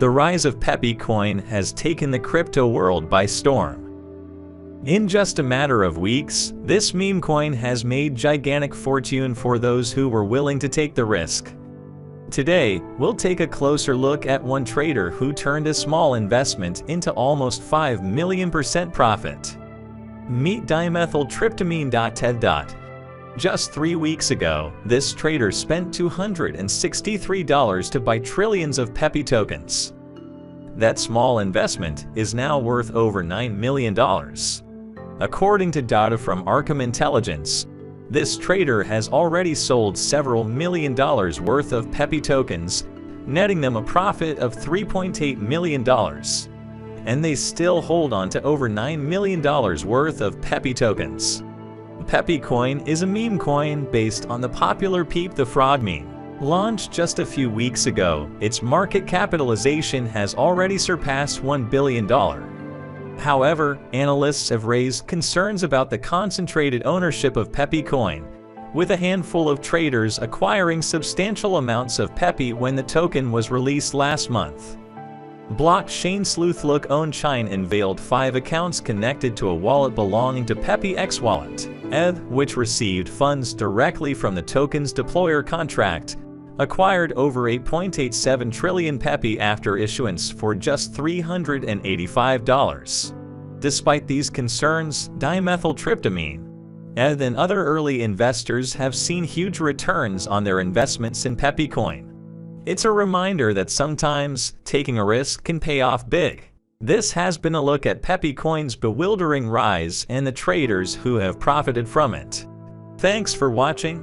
The rise of Pepecoin has taken the crypto world by storm. In just a matter of weeks, this meme coin has made gigantic fortune for those who were willing to take the risk. Today, we'll take a closer look at one trader who turned a small investment into almost 5 million % profit. Meet dimethyltryptamine.ted. Just 3 weeks ago, this trader spent $263 to buy trillions of Pepe tokens. That small investment is now worth over $9 million. According to data from Arkham Intelligence, this trader has already sold several $1 million worth of Pepe tokens, netting them a profit of $3.8 million. And they still hold on to over $9 million worth of Pepe tokens. Pepecoin is a meme coin based on the popular Pepe the Frog meme. Launched just a few weeks ago, its market capitalization has already surpassed $1 billion. However, analysts have raised concerns about the concentrated ownership of Pepecoin, with a handful of traders acquiring substantial amounts of Pepe when the token was released last month. Blockchain sleuth Look On Chine unveiled 5 accounts connected to a wallet belonging to Pepe X Wallet, which received funds directly from the token's deployer contract, acquired over 8.87 trillion Pepe after issuance for just $385. Despite these concerns, dimethyltryptamine and other early investors have seen huge returns on their investments in Pepecoin. It's a reminder that sometimes taking a risk can pay off big. This has been a look at Pepecoin's bewildering rise and the traders who have profited from it. Thanks for watching.